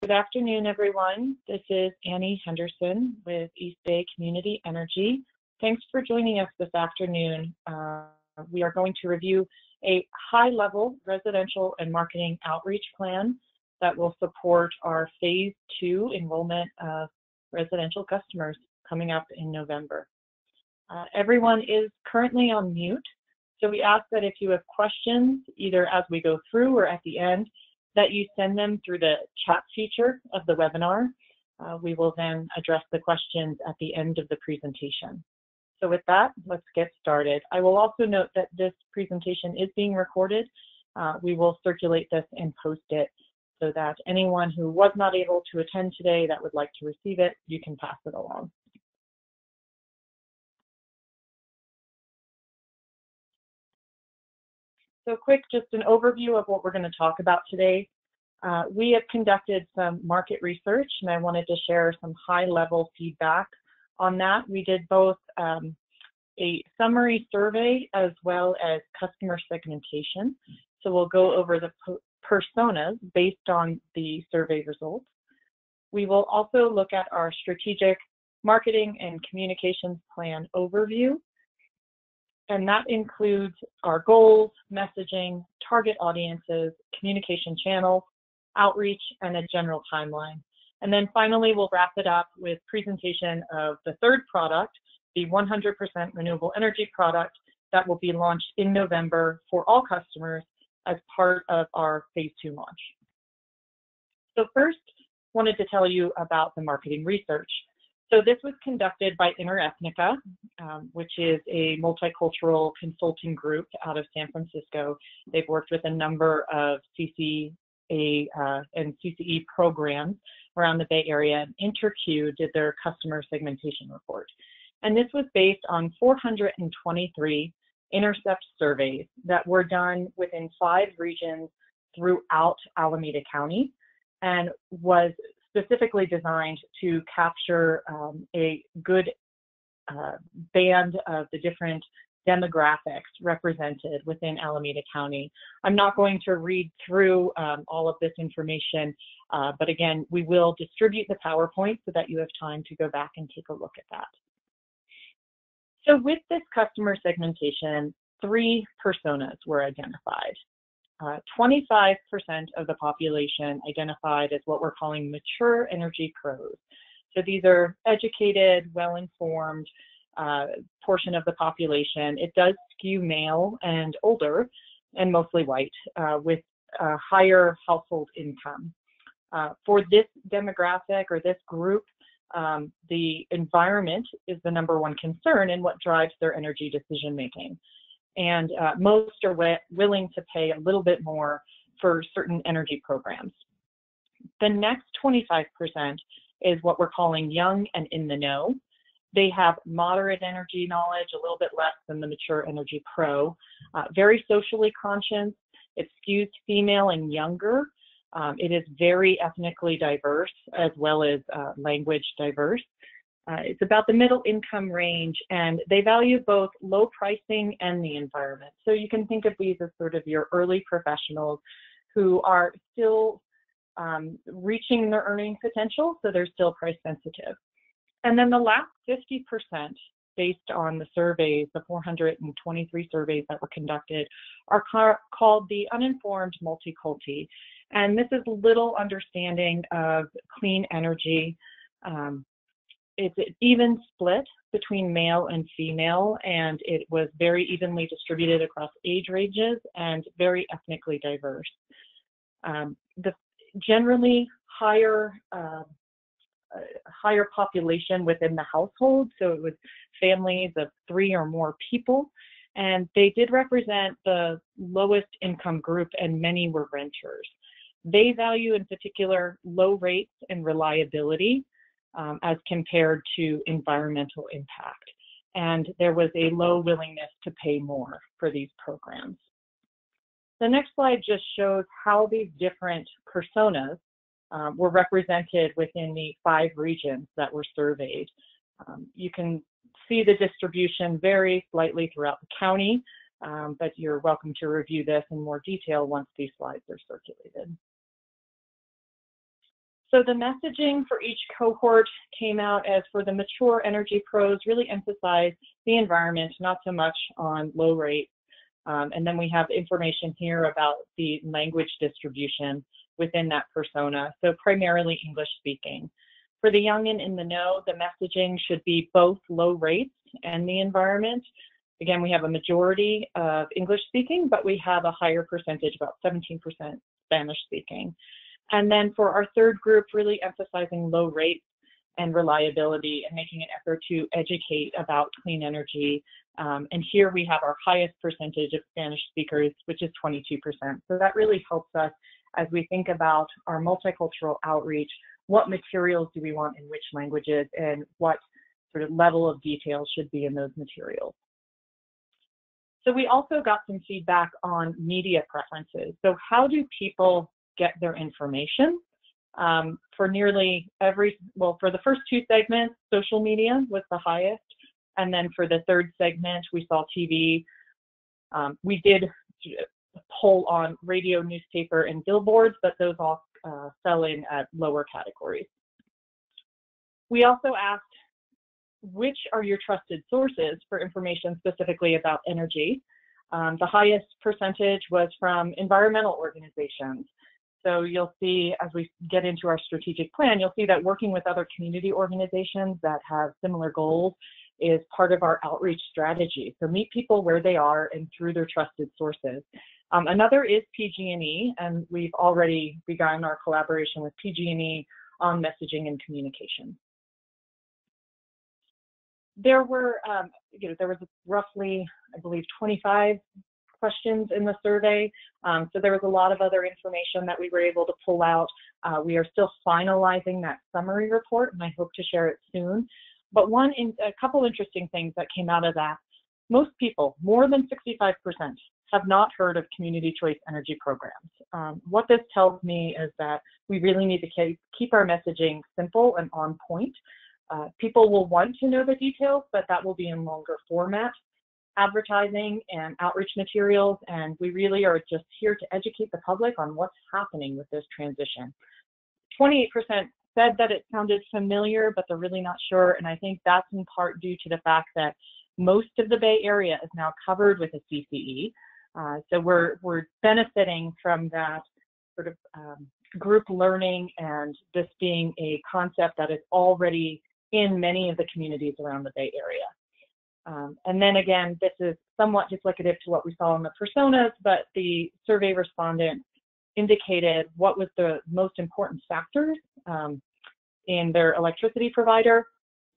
Good afternoon, everyone. This is Annie Henderson with East Bay Community Energy. Thanks for joining us this afternoon. We are going to review a high-level residential and marketing outreach plan that will support our Phase 2 enrollment of residential customers coming up in November. Everyone is currently on mute, so we ask that if you have questions, either as we go through or at the end, that you send them through the chat feature of the webinar. We will then address the questions at the end of the presentation. So with that, let's get started. I will also note that this presentation is being recorded. We will circulate this and post it so that anyone who was not able to attend today that would like to receive it, you can pass it along. So quick, just an overview of what we're going to talk about today. We have conducted some market research, and I wanted to share some high-level feedback on that. We did both a summary survey as well as customer segmentation. So we'll go over the personas based on the survey results. We will also look at our strategic marketing and communications plan overview. And that includes our goals, messaging, target audiences, communication channels, outreach, and a general timeline. And then finally, we'll wrap it up with presentation of the third product, the 100% renewable energy product that will be launched in November for all customers as part of our Phase 2 launch. So first, wanted to tell you about the marketing research. So this was conducted by Interethnica, which is a multicultural consulting group out of San Francisco. They've worked with a number of CCA and CCE programs around the Bay Area, and InterQ did their customer segmentation report. And this was based on 423 intercept surveys that were done within 5 regions throughout Alameda County, and was specifically designed to capture a good band of the different demographics represented within Alameda County. I'm not going to read through all of this information, but again, we will distribute the PowerPoint so that you have time to go back and take a look at that. So with this customer segmentation, 3 personas were identified. 25% of the population identified as what we're calling mature energy pros. So these are educated, well-informed portion of the population. It does skew male and older and mostly white with higher household income. For this demographic or this group, the environment is the #1 concern and what drives their energy decision making. And most are willing to pay a little bit more for certain energy programs. The next 25% is what we're calling young and in the know. They have moderate energy knowledge, a little bit less than the mature energy pro, very socially conscious. It skews female and younger. It is very ethnically diverse as well as language diverse. It's about the middle income range, and they value both low pricing and the environment. So you can think of these as sort of your early professionals who are still reaching their earning potential, so they're still price sensitive. And then the last 50%, based on the surveys, the 423 surveys that were conducted, are called the uninformed multiculti. And this is little understanding of clean energy. It's an even split between male and female, and it was very evenly distributed across age ranges and very ethnically diverse. The generally higher population within the household, so it was families of 3 or more people, and they did represent the lowest income group, and many were renters. They value in particular low rates and reliability as compared to environmental impact. And there was a low willingness to pay more for these programs. The next slide just shows how these different personas were represented within the 5 regions that were surveyed. You can see the distribution vary slightly throughout the county, but you're welcome to review this in more detail once these slides are circulated. So the messaging for each cohort came out as for the mature energy pros, really emphasize the environment, not so much on low rates. And then we have information here about the language distribution within that persona, so primarily English speaking. For the young and in the know, the messaging should be both low rates and the environment. Again, we have a majority of English speaking, but we have a higher percentage, about 17% Spanish speaking. And then for our third group, really emphasizing low rates and reliability and making an effort to educate about clean energy. And here we have our highest percentage of Spanish speakers, which is 22%. So that really helps us as we think about our multicultural outreach. What materials do we want in which languages, and what sort of level of detail should be in those materials? So we also got some feedback on media preferences. So how do people get their information? For nearly every, well, for the first two segments, social media was the highest. And then for the third segment, we saw TV. We did poll on radio, newspaper, and billboards, but those all fell in at lower categories. We also asked, which are your trusted sources for information specifically about energy? The highest percentage was from environmental organizations. So you'll see as we get into our strategic plan, you'll see that working with other community organizations that have similar goals is part of our outreach strategy. So meet people where they are and through their trusted sources. Another is PG&E, and we've already begun our collaboration with PG&E on messaging and communication. There were, there was roughly, I believe, 25 questions in the survey. So there was a lot of other information that we were able to pull out. We are still finalizing that summary report, and I hope to share it soon. But a couple interesting things that came out of that. Most people, more than 65%, have not heard of community choice energy programs. What this tells me is that we really need to keep our messaging simple and on point. People will want to know the details, but that will be in longer format advertising and outreach materials, and we really are just here to educate the public on what's happening with this transition. 28% said that it sounded familiar, but they're really not sure, and I think that's in part due to the fact that most of the Bay Area is now covered with a CCE, so we're benefiting from that sort of group learning and this being a concept that is already in many of the communities around the Bay Area. And then again, this is somewhat duplicative to what we saw in the personas, but the survey respondent indicated what was the most important factors in their electricity provider.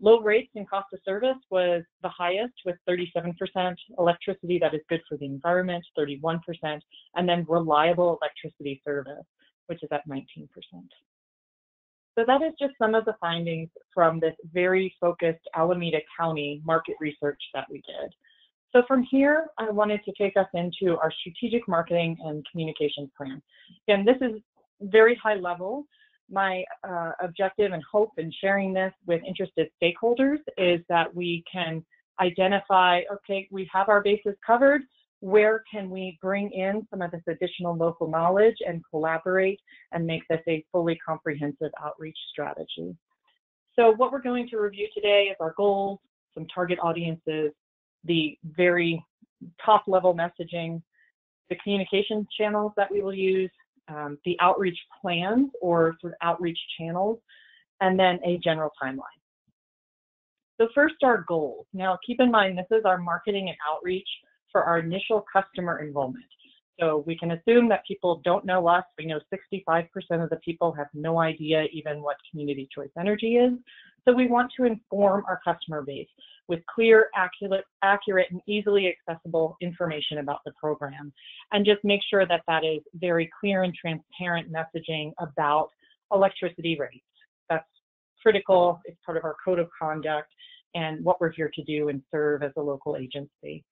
Low rates and cost of service was the highest with 37%, electricity that is good for the environment, 31%, and then reliable electricity service, which is at 19%. So that is just some of the findings from this very focused Alameda County market research that we did. So from here, I wanted to take us into our strategic marketing and communications plan. Again, this is very high level. My objective and hope in sharing this with interested stakeholders is that we can identify, okay, we have our bases covered. Where can we bring in some of this additional local knowledge and collaborate and make this a fully comprehensive outreach strategy? So what we're going to review today is our goals, some target audiences, the very top level messaging, the communication channels that we will use, the outreach plans or sort of outreach channels, and then a general timeline. So first, our goals. Now keep in mind, this is our marketing and outreach for our initial customer enrollment. So we can assume that people don't know us. We know 65% of the people have no idea even what community choice energy is. So we want to inform our customer base with clear, accurate, and easily accessible information about the program, and just make sure that that is very clear and transparent messaging about electricity rates. That's critical. It's part of our code of conduct and what we're here to do and serve as a local agency.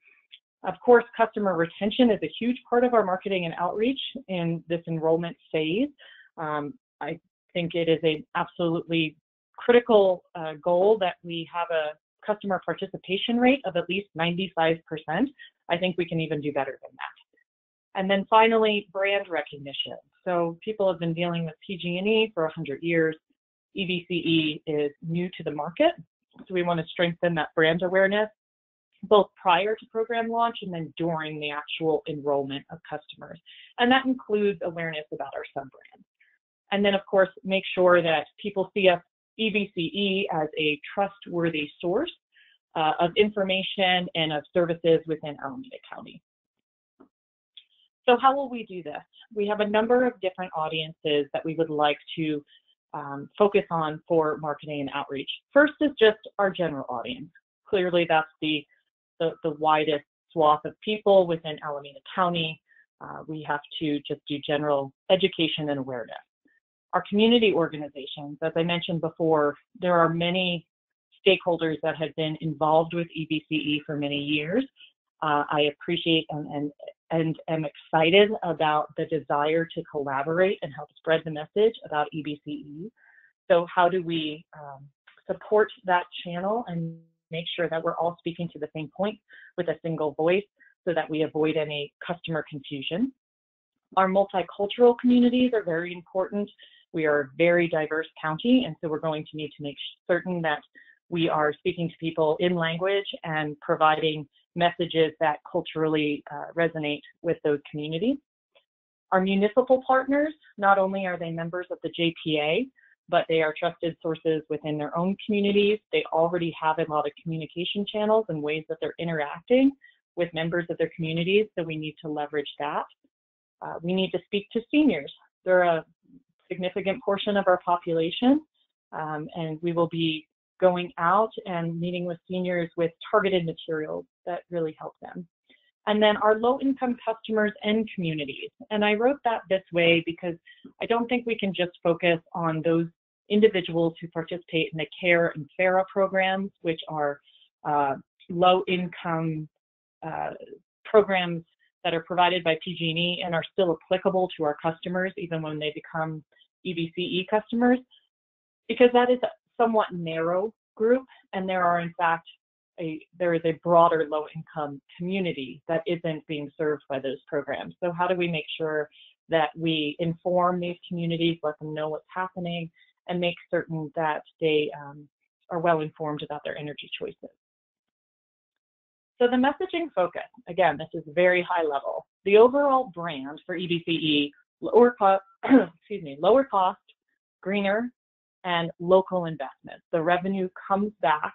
Of course, customer retention is a huge part of our marketing and outreach in this enrollment phase. I think it is an absolutely critical goal that we have a customer participation rate of at least 95%. I think we can even do better than that. And then finally, brand recognition. So people have been dealing with PG&E for 100 years. EBCE is new to the market, so we want to strengthen that brand awareness, both prior to program launch and then during the actual enrollment of customers. And that includes awareness about our sub-brands. And then, of course, make sure that people see us, EBCE, as a trustworthy source of information and of services within Alameda County. So how will we do this? We have a number of different audiences that we would like to focus on for marketing and outreach. First is just our general audience. Clearly, that's the widest swath of people within Alameda County. We have to just do general education and awareness. Our community organizations, as I mentioned before, there are many stakeholders that have been involved with EBCE for many years. I appreciate and am excited about the desire to collaborate and help spread the message about EBCE. So how do we support that channel and make sure that we're all speaking to the same point with a single voice so that we avoid any customer confusion? Our multicultural communities are very important. We are a very diverse county, and so we're going to need to make certain that we are speaking to people in language and providing messages that culturally resonate with those communities. Our municipal partners, not only are they members of the JPA, but they are trusted sources within their own communities. They already have a lot of communication channels and ways that they're interacting with members of their communities, so we need to leverage that. We need to speak to seniors. They're a significant portion of our population, and we will be going out and meeting with seniors with targeted materials that really help them. And then our low-income customers and communities. And I wrote that this way because I don't think we can just focus on those individuals who participate in the CARE and FARA programs, which are low-income programs that are provided by PG&E and are still applicable to our customers even when they become EBCE customers, because that is a somewhat narrow group, and there are in fact there is a broader low-income community that isn't being served by those programs. So how do we make sure that we inform these communities, let them know what's happening, and make certain that they are well informed about their energy choices? So the messaging focus, again, this is very high level. The overall brand for EBCE, lower cost, greener, and local investments. The revenue comes back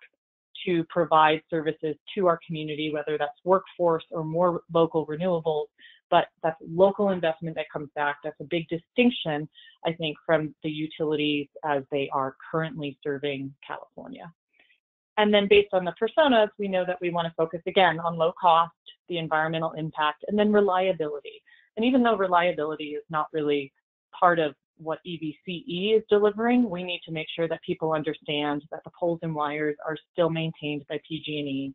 to provide services to our community, whether that's workforce or more local renewables, but that's local investment that comes back. That's a big distinction, I think, from the utilities as they are currently serving California. And then based on the personas, we know that we want to focus again on low cost, the environmental impact, and then reliability. And even though reliability is not really part of what EBCE is delivering, we need to make sure that people understand that the poles and wires are still maintained by PG&E,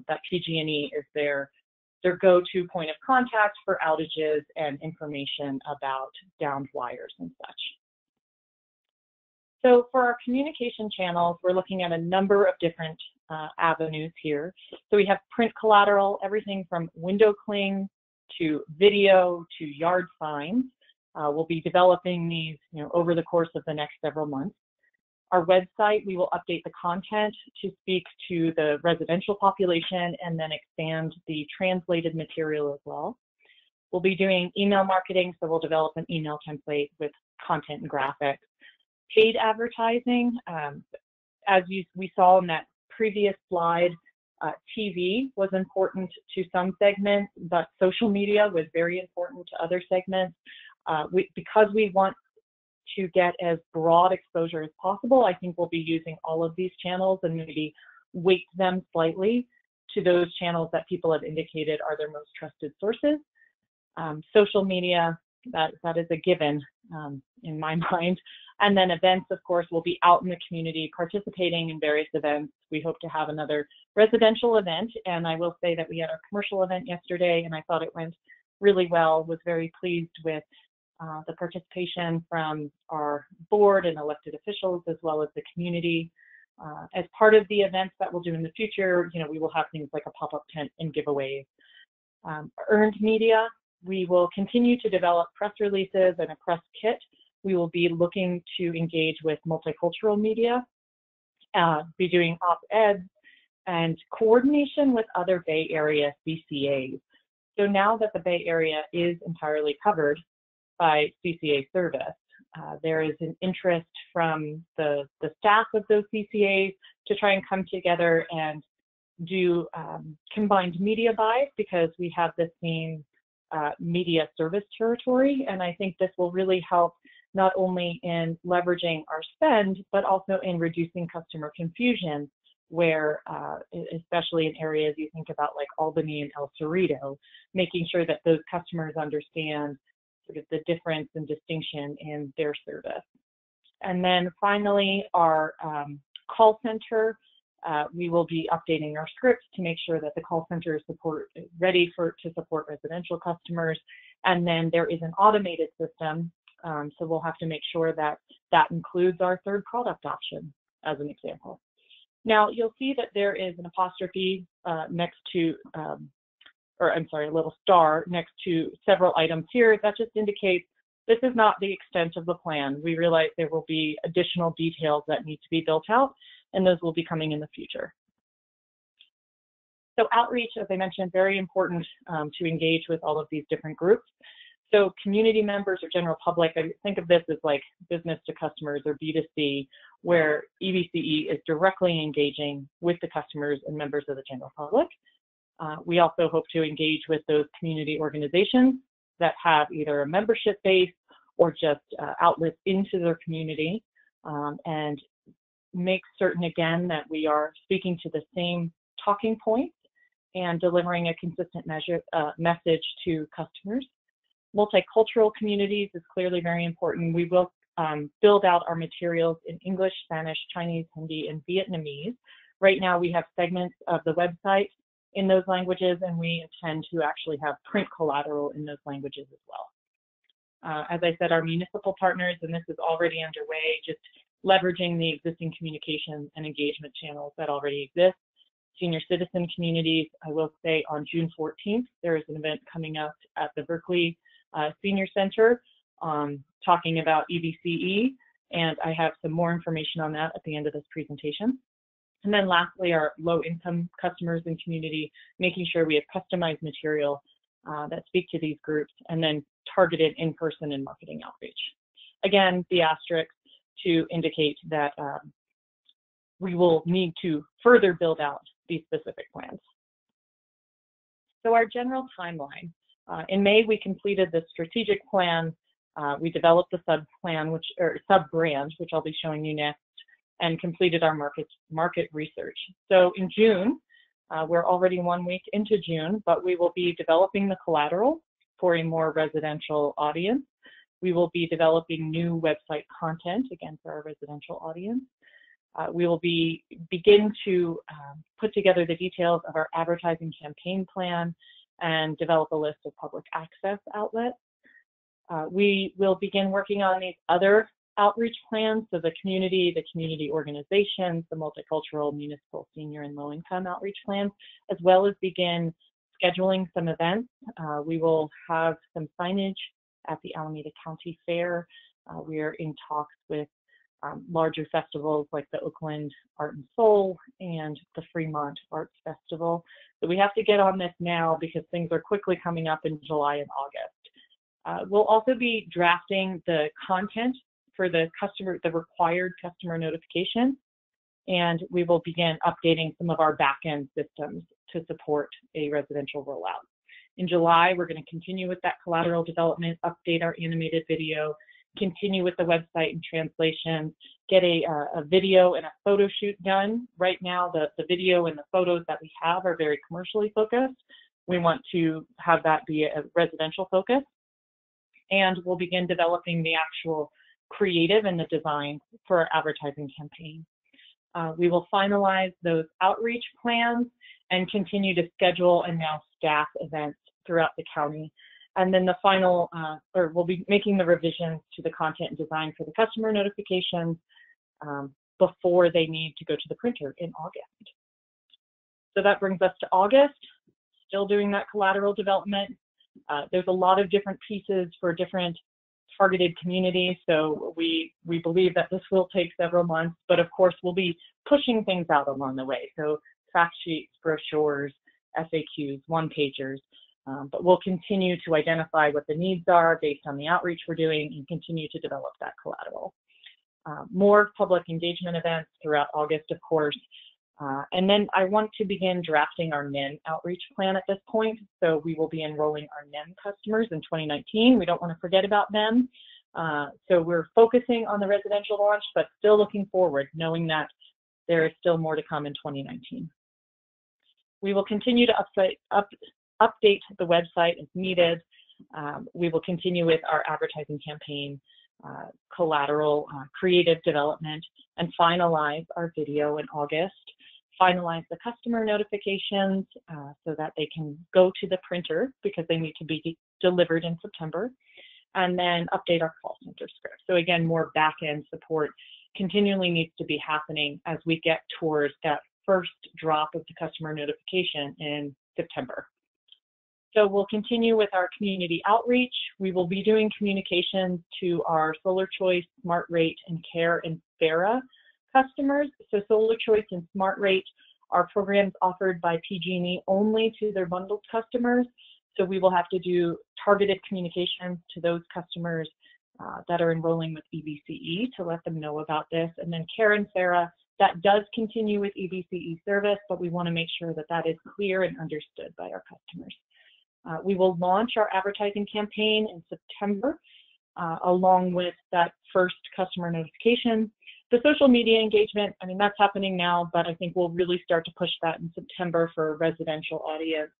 that PG&E is their go-to point of contact for outages and information about downed wires and such. So for our communication channels, we're looking at a number of different avenues here. So we have print collateral, everything from window cling to video to yard signs. We'll be developing these, over the course of the next several months. Our website, we will update the content to speak to the residential population and then expand the translated material as well. We'll be doing email marketing, so we'll develop an email template with content and graphics. Paid advertising, as we saw in that previous slide, TV was important to some segments, but social media was very important to other segments. Because we want to get as broad exposure as possible, I think we'll be using all of these channels and maybe weight them slightly to those channels that people have indicated are their most trusted sources. Social media, that is a given in my mind. And then events, of course, will be out in the community participating in various events. We hope to have another residential event, and I will say that we had our commercial event yesterday, and I thought it went really well. Was very pleased with the participation from our board and elected officials, as well as the community. As part of the events that we'll do in the future, we will have things like a pop-up tent and giveaways. Earned media, We will continue to develop press releases and a press kit. We will be looking to engage with multicultural media, be doing op-eds, and coordination with other Bay Area CCAs. So now that the Bay Area is entirely covered by CCA service, there is an interest from the staff of those CCAs to try and come together and do combined media buys, because we have the same media service territory. And I think this will really help not only in leveraging our spend, but also in reducing customer confusion, where, especially in areas you think about like Albany and El Cerrito, making sure that those customers understand sort of the difference and distinction in their service. And then finally, our call center, we will be updating our scripts to make sure that the call center is ready to support residential customers. And then there is an automated system, so we'll have to make sure that that includes our third product option, as an example. Now, you'll see that there is an apostrophe next to, or I'm sorry, a little star next to several items here. That just indicates this is not the extent of the plan. We realize there will be additional details that need to be built out, and those will be coming in the future. So outreach, as I mentioned, very important to engage with all of these different groups. So community members or general public, I think of this as like business to customers or B2C, where EBCE is directly engaging with the customers and members of the general public. We also hope to engage with those community organizations that have either a membership base or just outlets into their community, and make certain again that we are speaking to the same talking points and delivering a consistent message to customers. Multicultural communities is clearly very important. We will build out our materials in English, Spanish, Chinese, Hindi, and Vietnamese. Right now we have segments of the website in those languages, and we intend to actually have print collateral in those languages as well. As I said, our municipal partners, and this is already underway, just leveraging the existing communication and engagement channels that already exist. Senior citizen communities, I will say on June 14th, there is an event coming up at the Berkeley Senior Center talking about EBCE, and I have some more information on that at the end of this presentation. And then lastly, our low-income customers and community, making sure we have customized material that speak to these groups, and then targeted in-person and marketing outreach. Again, the asterisk to indicate that we will need to further build out these specific plans. So our general timeline. In May, we completed the strategic plan. We developed the sub-plan, sub-brand, which I'll be showing you next, and completed our market research. So in June, we're already 1 week into June, but we will be developing the collateral for a more residential audience. We will be developing new website content, again, for our residential audience. We will begin to put together the details of our advertising campaign plan and develop a list of public access outlets. We will begin working on these other outreach plans, so the community organizations, the multicultural, municipal, senior, and low-income outreach plans, as well as begin scheduling some events. We will have some signage at the Alameda County Fair. We are in talks with larger festivals like the Oakland Art and Soul and the Fremont Arts Festival. So we have to get on this now because things are quickly coming up in July and August. We'll also be drafting the content for the required customer notification, and we will begin updating some of our back-end systems to support a residential rollout. In July, we're going to continue with that collateral development, update our animated video, continue with the website and translation, get a video and a photo shoot done. Right now, the video and the photos that we have are very commercially focused. We want to have that be a residential focus. And we'll begin developing the actual creative and the design for our advertising campaign. We will finalize those outreach plans and continue to schedule and now staff events throughout the county. And then the final, we'll be making the revisions to the content and design for the customer notifications before they need to go to the printer in August. So that brings us to August, still doing that collateral development. There's a lot of different pieces for different targeted communities, so we believe that this will take several months, but of course we'll be pushing things out along the way. So fact sheets, brochures, FAQs, one-pagers, but we'll continue to identify what the needs are based on the outreach we're doing and continue to develop that collateral. More public engagement events throughout August, of course. And then I want to begin drafting our NEM outreach plan at this point. So we will be enrolling our NEM customers in 2019. We don't want to forget about them. So we're focusing on the residential launch, but still looking forward, knowing that there is still more to come in 2019. We will continue to update the website as needed. We will continue with our advertising campaign, collateral, creative development, and finalize our video in August. Finalize the customer notifications so that they can go to the printer because they need to be delivered in September, and then update our call center script. So again, more back-end support continually needs to be happening as we get towards that first drop of the customer notification in September. So we'll continue with our community outreach. We will be doing communications to our Solar Choice, Smart Rate, and Care and FARA customers. So Solar Choice and Smart Rate are programs offered by PG&E only to their bundled customers. So we will have to do targeted communications to those customers that are enrolling with EBCE to let them know about this. And then Care and FARA, that does continue with EBCE service, but we want to make sure that that is clear and understood by our customers. We will launch our advertising campaign in September, along with that first customer notification. The social media engagement, I mean, that's happening now, but I think we'll really start to push that in September for a residential audience.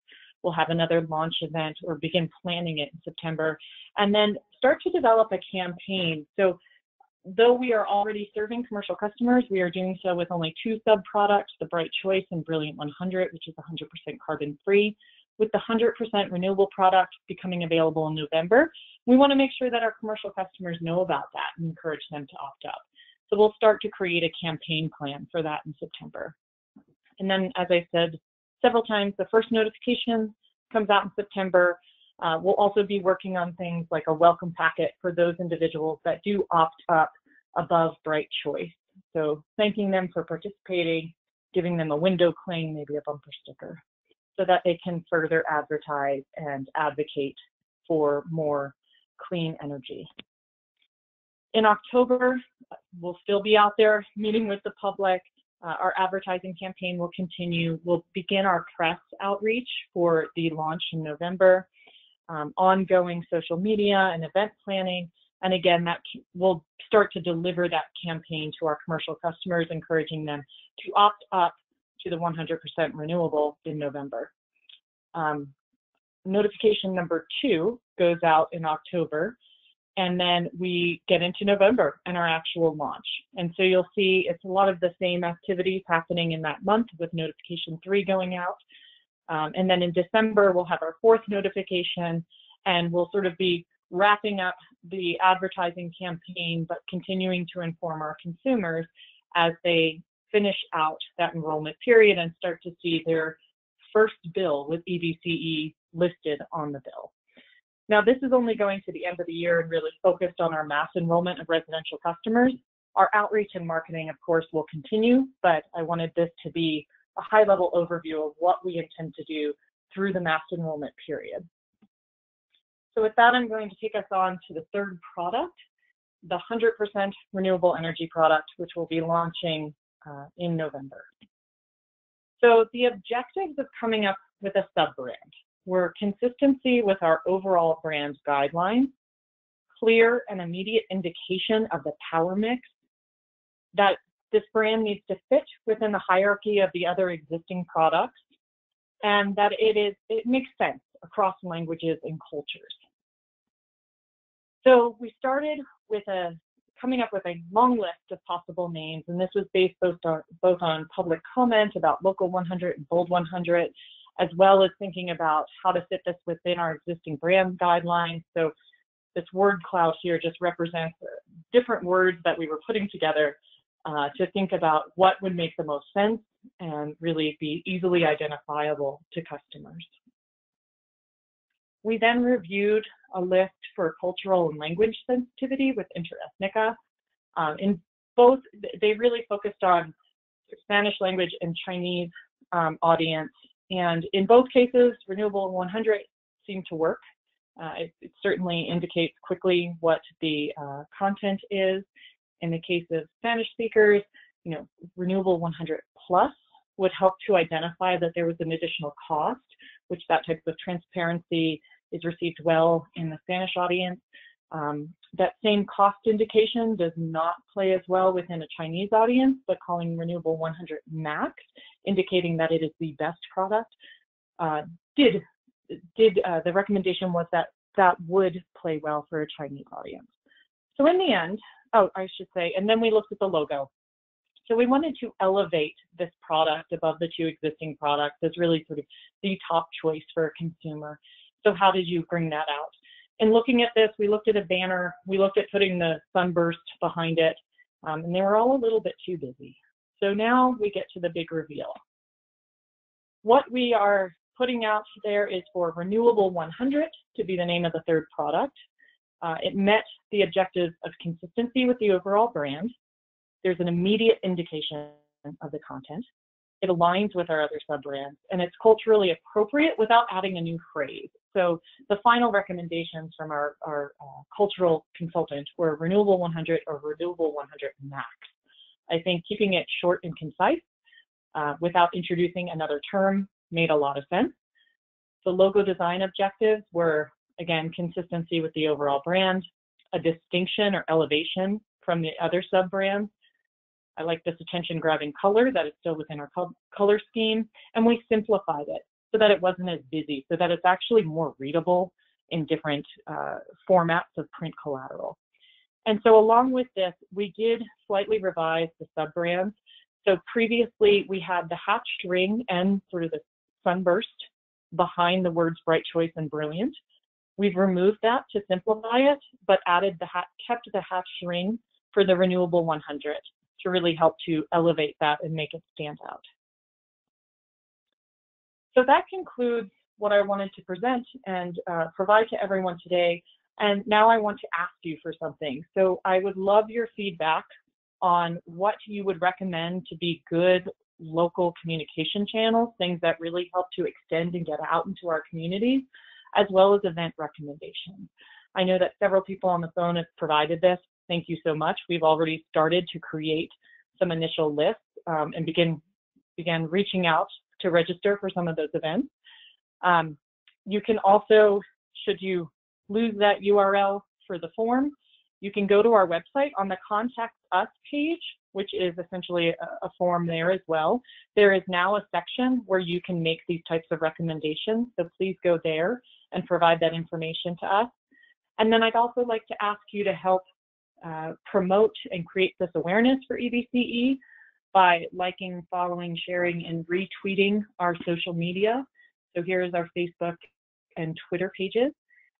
We'll have another launch event or begin planning it in September, and then start to develop a campaign. So though we are already serving commercial customers, we are doing so with only 2 sub-products, the Bright Choice and Brilliant 100, which is 100% carbon-free. With the 100% renewable product becoming available in November, we want to make sure that our commercial customers know about that and encourage them to opt up. So we'll start to create a campaign plan for that in September. And then, as I said several times, the first notification comes out in September. We'll also be working on things like a welcome packet for those individuals that do opt up above Bright Choice. So thanking them for participating, giving them a window cling, maybe a bumper sticker, so that they can further advertise and advocate for more clean energy. In October, we'll still be out there meeting with the public. Our advertising campaign will continue. We'll begin our press outreach for the launch in November, ongoing social media and event planning. And again, that we'll start to deliver that campaign to our commercial customers, encouraging them to opt up to the 100% renewable in November. Notification number 2 goes out in October, and then we get into November and our actual launch. And so you'll see it's a lot of the same activities happening in that month, with notification 3 going out. And then in December, we'll have our 4th notification, and we'll sort of be wrapping up the advertising campaign, but continuing to inform our consumers as they finish out that enrollment period and start to see their first bill with EBCE listed on the bill. Now, this is only going to the end of the year and really focused on our mass enrollment of residential customers. Our outreach and marketing, of course, will continue, but I wanted this to be a high-level overview of what we intend to do through the mass enrollment period. So with that, I'm going to take us on to the 3rd product, the 100% renewable energy product, which will be launching in November. So the objectives of coming up with a sub-brand were consistency with our overall brand guidelines, clear and immediate indication of the power mix, that this brand needs to fit within the hierarchy of the other existing products, and that it makes sense across languages and cultures. So we started with coming up with a long list of possible names, and this was based both on public comment about Local 100 and Bold 100, as well as thinking about how to fit this within our existing brand guidelines. So this word cloud here just represents different words that we were putting together to think about what would make the most sense and really be easily identifiable to customers. We then reviewed a list for cultural and language sensitivity with Interethnica. In both, they really focused on Spanish language and Chinese audience. And in both cases, Renewable 100 seemed to work. It certainly indicates quickly what the content is. In the case of Spanish speakers, Renewable 100 Plus would help to identify that there was an additional cost, which that type of transparency is received well in the Spanish audience. That same cost indication does not play as well within a Chinese audience, but calling Renewable 100 Max, indicating that it is the best product, the recommendation was that that would play well for a Chinese audience. So in the end, and then we looked at the logo. So we wanted to elevate this product above the two existing products as really sort of the top choice for a consumer. So how did you bring that out? In looking at this, we looked at a banner, we looked at putting the sunburst behind it, and they were all a little bit too busy. So now we get to the big reveal. What we are putting out there is for Renewable 100 to be the name of the third product. It met the objectives of consistency with the overall brand. There's an immediate indication of the content. It aligns with our other sub-brands, and it's culturally appropriate without adding a new phrase. So the final recommendations from our cultural consultant were Renewable 100 or Renewable 100 Max. I think keeping it short and concise without introducing another term made a lot of sense. The logo design objectives were, again, consistency with the overall brand, a distinction or elevation from the other sub-brands. I like this attention-grabbing color that is still within our color scheme, and we simplified it so that it wasn't as busy, so that it's actually more readable in different formats of print collateral. And so along with this, we did slightly revise the sub-brands. So previously, we had the hatched ring and sort of the sunburst behind the words Bright Choice and Brilliant. We've removed that to simplify it, but kept the hatched ring for the Renewable 100 to really help to elevate that and make it stand out. So that concludes what I wanted to present and provide to everyone today. And now I want to ask you for something. So I would love your feedback on what you would recommend to be good local communication channels, things that really help to extend and get out into our communities, as well as event recommendations. I know that several people on the phone have provided this. Thank you so much. We've already started to create some initial lists and began reaching out to register for some of those events. You can also, should you lose that URL for the form, you can go to our website on the Contact Us page, which is essentially a form there as well. There is now a section where you can make these types of recommendations, so please go there and provide that information to us. And then I'd also like to ask you to help promote and create this awareness for EBCE by liking, following, sharing, and retweeting our social media. So here is our Facebook and Twitter pages.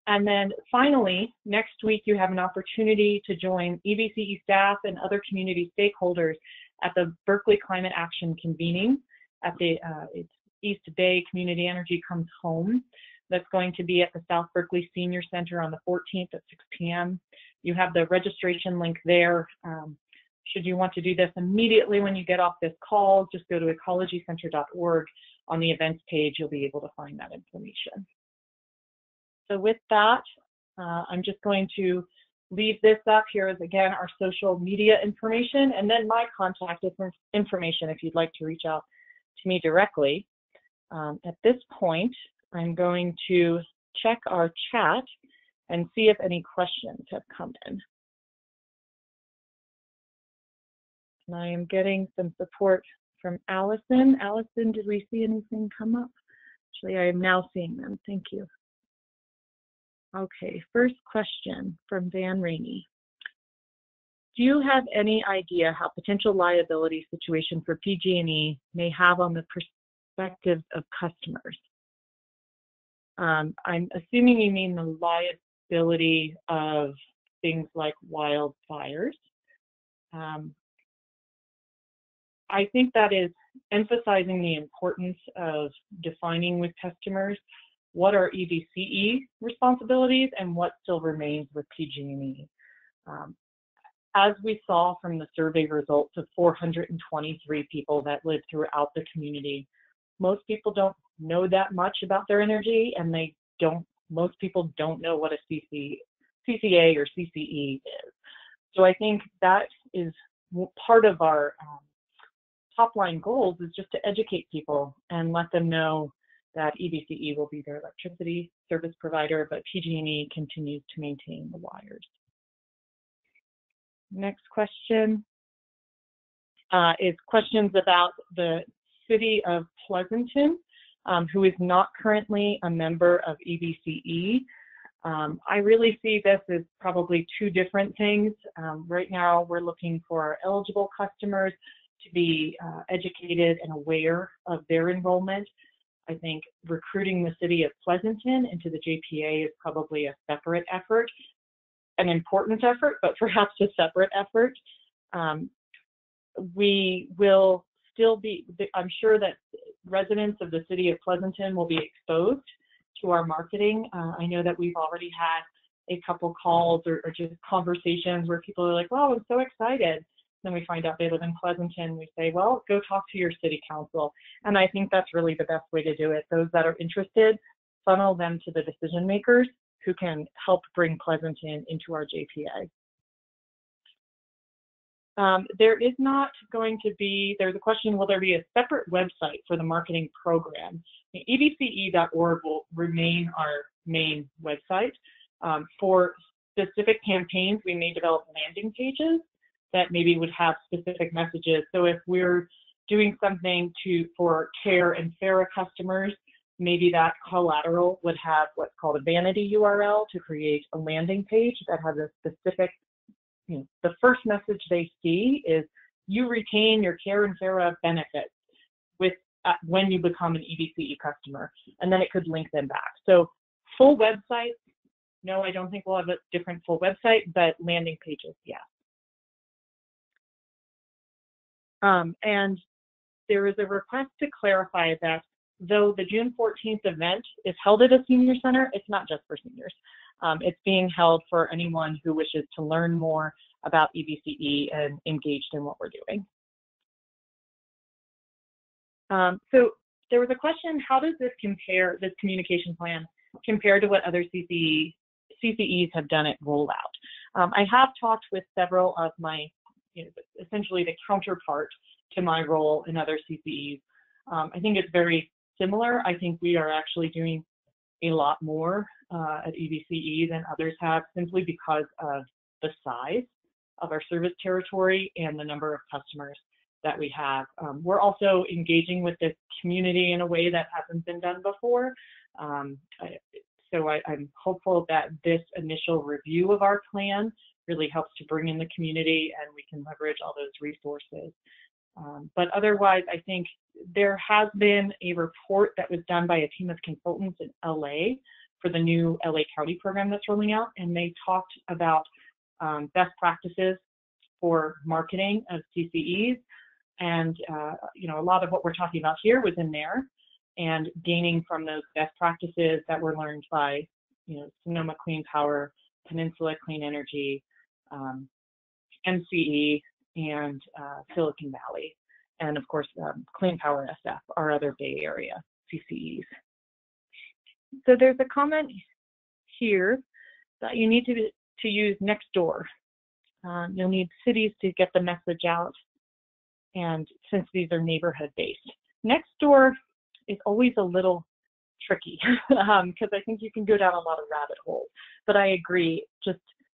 And then finally, next week, you have an opportunity to join EBCE staff and other community stakeholders at the Berkeley Climate Action convening at the East Bay Community Energy Comes Home. That's going to be at the South Berkeley Senior Center on the 14th at 6 p.m. You have the registration link there. Should you want to do this immediately when you get off this call, just go to ecologycenter.org. On the events page, you'll be able to find that information. So with that, I'm just going to leave this up. Here is, again, our social media information, and then my contact information if you'd like to reach out to me directly. At this point, I'm going to check our chat and see if any questions have come in. And I am getting some support from Allison. Allison, did we see anything come up? Actually, I am now seeing them. Thank you. Okay, first question from Van Rainey. Do you have any idea how potential liability situation for PG&E may have on the perspective of customers? I'm assuming you mean the liability of things like wildfires. I think that is emphasizing the importance of defining with customers what are EBCE responsibilities and what still remains with PG&E. As we saw from the survey results of 423 people that live throughout the community, most people don't know that much about their energy, and most people don't know what a CCA or CCE is. So I think that is part of our top line goals, is just to educate people and let them know that EBCE will be their electricity service provider, but PG&E continues to maintain the wires. Next question is questions about the City of Pleasanton, who is not currently a member of EBCE. I really see this as probably two different things. Right now, we're looking for our eligible customers to be educated and aware of their enrollment. I think recruiting the City of Pleasanton into the JPA is probably a separate effort, an important effort, but perhaps a separate effort. We will still be, I'm sure that residents of the City of Pleasanton will be exposed to our marketing. I know that we've already had a couple calls or just conversations where people are like, wow, I'm so excited. Then we find out they live in Pleasanton. We say, well, go talk to your city council. And I think that's really the best way to do it. Those that are interested, funnel them to the decision makers who can help bring Pleasanton into our JPA. There is not going to be, there's a question, will there be a separate website for the marketing program? EBCE.org will remain our main website. For specific campaigns, we may develop landing pages that maybe would have specific messages. So if we're doing something for CARE and FARA customers, maybe that collateral would have what's called a vanity URL to create a landing page that has a specific, the first message they see is you retain your CARE and FARA benefits when you become an EBCE customer, and then it could link them back. So full website, no, I don't think we'll have a different full website, but landing pages, yes. And there is a request to clarify that though the June 14th event is held at a senior center, it's not just for seniors. It's being held for anyone who wishes to learn more about EBCE and engaged in what we're doing. So there was a question, how does this compare, this communication plan, compare to what other CCEs have done at rollout? I have talked with several of my, essentially the counterpart to my role in other CCEs. I think it's very similar. I think we are actually doing a lot more at EBCE than others have, simply because of the size of our service territory and the number of customers that we have. We're also engaging with the community in a way that hasn't been done before. So I'm hopeful that this initial review of our plan really helps to bring in the community and we can leverage all those resources. But otherwise, I think there has been a report that was done by a team of consultants in LA for the new LA County program that's rolling out, and they talked about best practices for marketing of CCEs. And a lot of what we're talking about here was in there, and gaining from those best practices that were learned by, Sonoma Clean Power, Peninsula Clean Energy, MCE, and Silicon Valley, and of course Clean Power SF, our other Bay Area CCEs. So there's a comment here that you need to use Nextdoor. You'll need cities to get the message out, and since these are neighborhood based. Nextdoor is always a little tricky because I think you can go down a lot of rabbit holes, but I agree,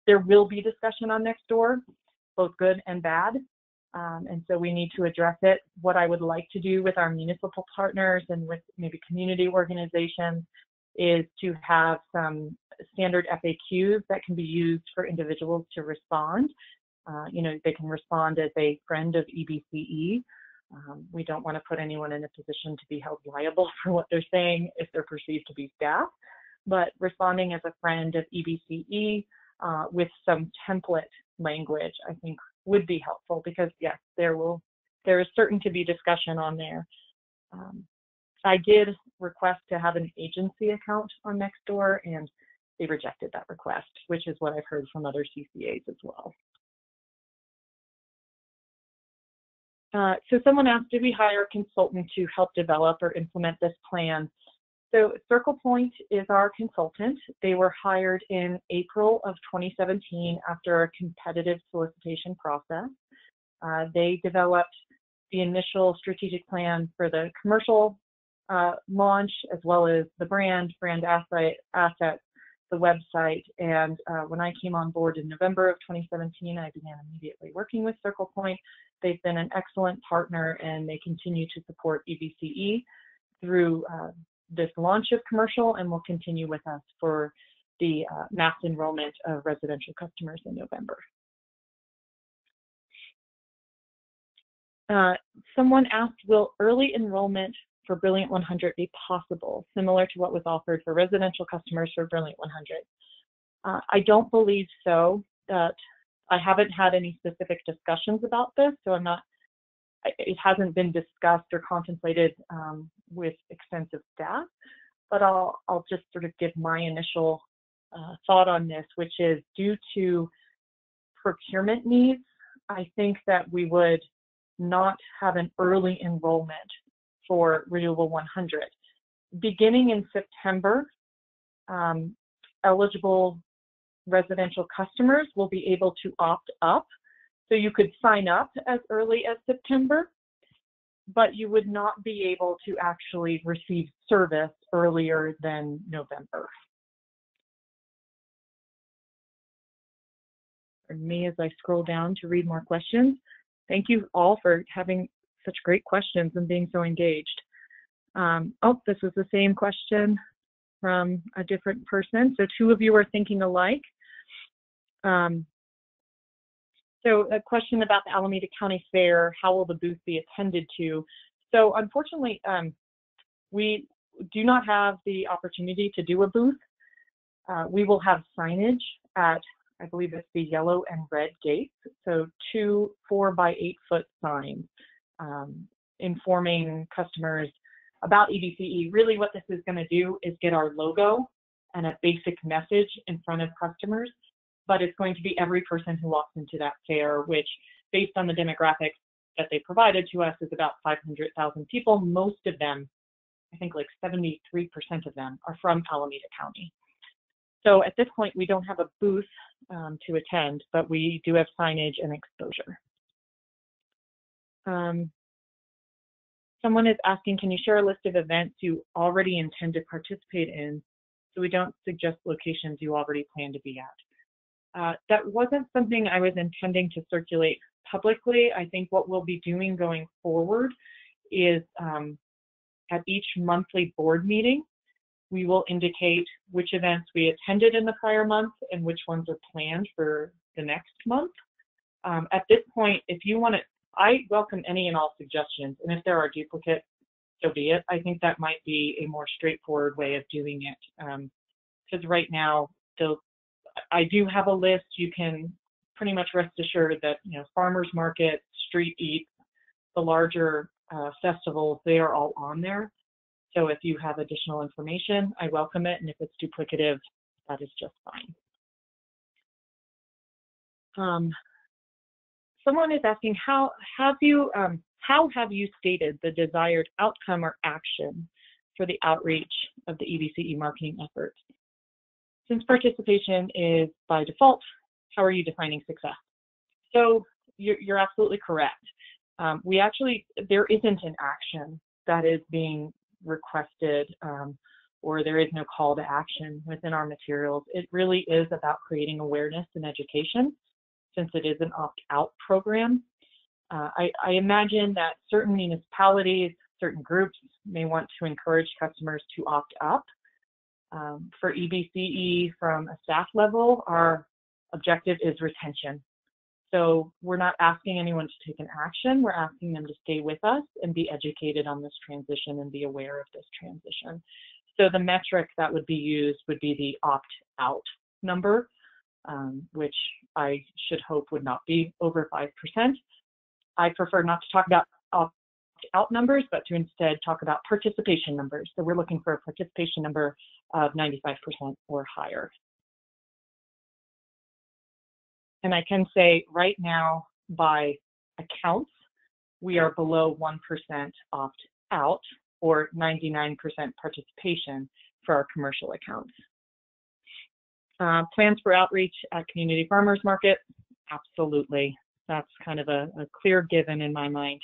there will be discussion on Nextdoor, both good and bad, and so we need to address it. What I would like to do with our municipal partners and with maybe community organizations is to have some standard FAQs that can be used for individuals to respond. They can respond as a friend of EBCE. We don't want to put anyone in a position to be held liable for what they're saying if they're perceived to be staff, but responding as a friend of EBCE with some template language, I think would be helpful, because yes, there is certain to be discussion on there. I did request to have an agency account on Nextdoor, and they rejected that request, which is what I've heard from other CCAs as well. So someone asked, did we hire a consultant to help develop or implement this plan? So Circle Point is our consultant. They were hired in April of 2017 after a competitive solicitation process. They developed the initial strategic plan for the commercial launch, as well as the brand assets, the website. And when I came on board in November of 2017, I began immediately working with Circle Point. They've been an excellent partner, and they continue to support EBCE through this launch of commercial, and will continue with us for the mass enrollment of residential customers in November. Someone asked, will early enrollment for Brilliant 100 be possible, similar to what was offered for residential customers for Brilliant 100? I don't believe so. I haven't had any specific discussions about this, so it hasn't been discussed or contemplated with extensive staff, but I'll just sort of give my initial thought on this, which is due to procurement needs, I think that we would not have an early enrollment for Renewable 100. Beginning in September, eligible residential customers will be able to opt up. So you could sign up as early as September, but you would not be able to actually receive service earlier than November. Pardon me as I scroll down to read more questions. Thank you all for having such great questions and being so engaged. Oh, this was the same question from a different person. So two of you are thinking alike. So a question about the Alameda County Fair, how will the booth be attended to? So unfortunately, we do not have the opportunity to do a booth. We will have signage at, I believe it's the yellow and red gates. So 2 4-by-8 foot signs informing customers about EBCE. Really what this is going to do is get our logo and a basic message in front of customers, but it's going to be every person who walks into that fair, which based on the demographics that they provided to us is about 500,000 people. Most of them, I think like 73% of them, are from Alameda County. So at this point, we don't have a booth to attend, but we do have signage and exposure. Someone is asking, can you share a list of events you already intend to participate in so we don't suggest locations you already plan to be at? That wasn't something I was intending to circulate publicly. I think what we'll be doing going forward is at each monthly board meeting, we will indicate which events we attended in the prior month and which ones are planned for the next month. At this point, if you want to, I welcome any and all suggestions, and if there are duplicates, so be it. I think that might be a more straightforward way of doing it. Because right now, I do have a list. You can pretty much rest assured that, you know, farmers market, street eats, the larger festivals, they are all on there. So if you have additional information, I welcome it, and if it's duplicative, that is just fine. Someone is asking, how have you stated the desired outcome or action for the outreach of the EBCE marketing efforts? Since participation is by default, how are you defining success? So you're absolutely correct. There isn't an action that is being requested, or there is no call to action within our materials. It really is about creating awareness and education, since it is an opt-out program. I imagine that certain municipalities, certain groups may want to encourage customers to opt up. For EBCE, from a staff level, our objective is retention. So we're not asking anyone to take an action, we're asking them to stay with us and be educated on this transition and be aware of this transition. So the metric that would be used would be the opt-out number, which I should hope would not be over 5%. I prefer not to talk about opt-out numbers, but to instead talk about participation numbers. So we're looking for a participation number of 95% or higher. And I can say right now, by accounts, we are below 1% opt-out or 99% participation for our commercial accounts. Plans for outreach at community farmers market, absolutely. That's kind of a clear given in my mind.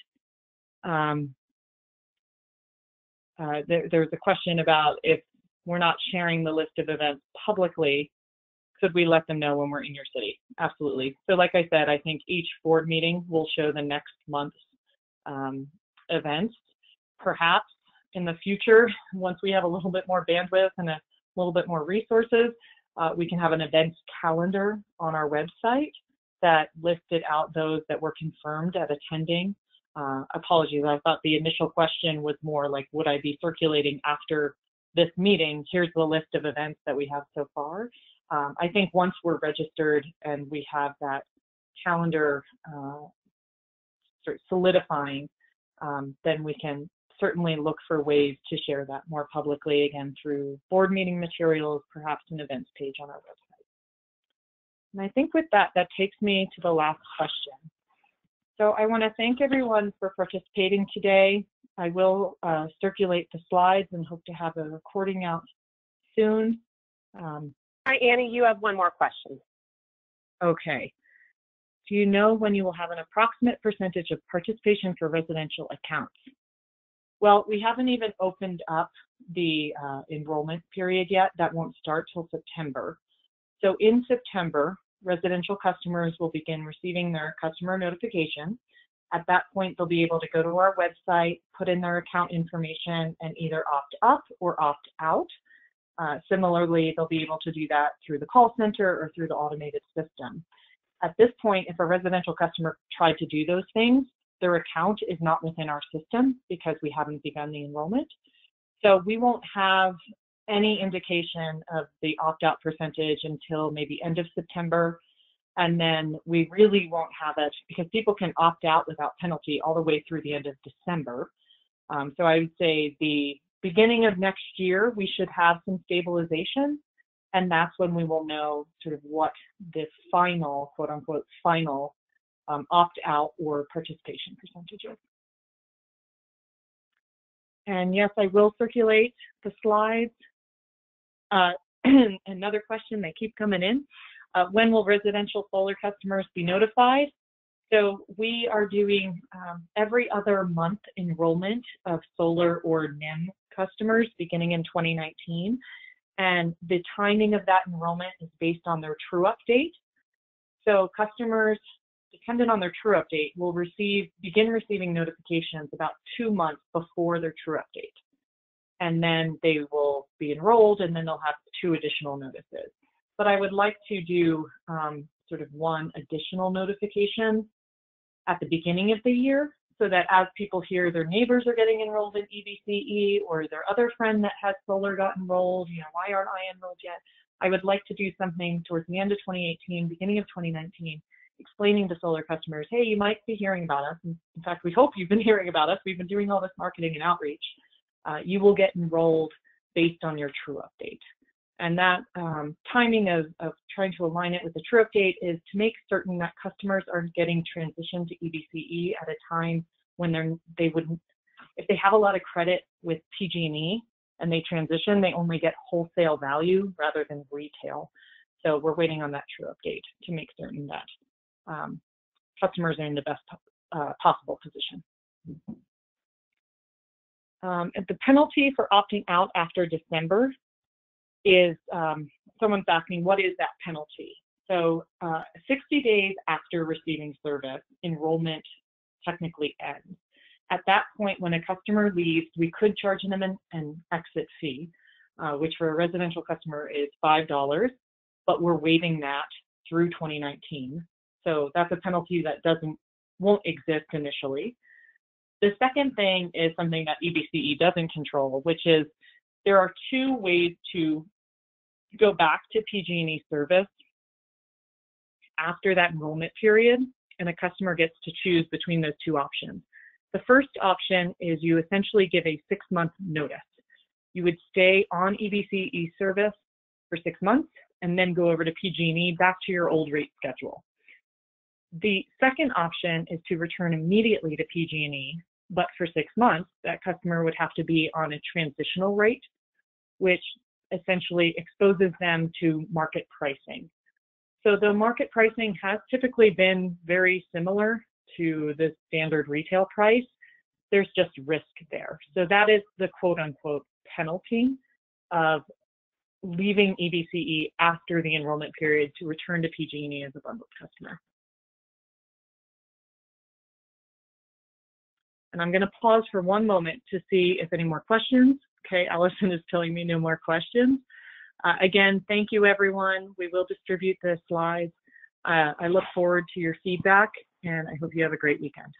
There's a question about if we're not sharing the list of events publicly, could we let them know when we're in your city? Absolutely. So like I said, I think each board meeting will show the next month's events. Perhaps in the future, once we have a little bit more bandwidth and a little bit more resources, we can have an events calendar on our website that listed out those that were confirmed at attending. Apologies, I thought the initial question was more like, would I be circulating after this meeting? Here's the list of events that we have so far. I think once we're registered and we have that calendar sort of solidifying, then we can certainly look for ways to share that more publicly, again, through board meeting materials, perhaps an events page on our website. And I think with that, that takes me to the last question. So I want to thank everyone for participating today. I will circulate the slides and hope to have a recording out soon. Hi, Annie, you have one more question. Okay. Do you know when you will have an approximate percentage of participation for residential accounts? Well, we haven't even opened up the enrollment period yet. That won't start till September. So in September, residential customers will begin receiving their customer notification. At that point, they'll be able to go to our website, put in their account information, and either opt up or opt out. Similarly, they'll be able to do that through the call center or through the automated system. At this point, if a residential customer tried to do those things, their account is not within our system because we haven't begun the enrollment. So we won't have any indication of the opt-out percentage until maybe end of September. And then we really won't have it because people can opt out without penalty all the way through the end of December. So I would say the beginning of next year, we should have some stabilization. And that's when we will know sort of what the final, quote unquote, final opt-out or participation percentage is. And yes, I will circulate the slides. Another question, they keep coming in. When will residential solar customers be notified? So we are doing every other month enrollment of solar or NEM customers beginning in 2019. And the timing of that enrollment is based on their true-up date. So customers, dependent on their true-up date, will begin receiving notifications about 2 months before their true-up date. And then they will be enrolled, and then they'll have 2 additional notices. But I would like to do sort of 1 additional notification at the beginning of the year, so that as people hear their neighbors are getting enrolled in EBCE or their other friend that has solar got enrolled, you know, why aren't I enrolled yet? I would like to do something towards the end of 2018, beginning of 2019, explaining to solar customers, hey, you might be hearing about us. In fact, we hope you've been hearing about us. We've been doing all this marketing and outreach. You will get enrolled based on your true update. And that timing of trying to align it with the true update is to make certain that customers are getting transitioned to EBCE at a time when they wouldn't, if they have a lot of credit with PG&E and they transition, they only get wholesale value rather than retail. So we're waiting on that true update to make certain that customers are in the best possible position. The penalty for opting out after December is, someone's asking, what is that penalty? So 60 days after receiving service, enrollment technically ends. At that point, when a customer leaves, we could charge them an exit fee, which for a residential customer is $5, but we're waiving that through 2019. So that's a penalty that won't exist initially. The second thing is something that EBCE doesn't control, which is there are 2 ways to go back to PG&E service after that enrollment period, and a customer gets to choose between those 2 options. The first option is you essentially give a 6-month notice. You would stay on EBCE service for 6 months and then go over to PG&E back to your old rate schedule. The second option is to return immediately to PG&E, but for 6 months, that customer would have to be on a transitional rate, which essentially exposes them to market pricing. So the market pricing has typically been very similar to the standard retail price. There's just risk there. So that is the quote-unquote penalty of leaving EBCE after the enrollment period to return to PG&E as a bundled customer. And I'm going to pause for one moment to see if any more questions. Okay, Allison is telling me no more questions. Again, thank you, everyone. We will distribute the slides. I look forward to your feedback, and I hope you have a great weekend.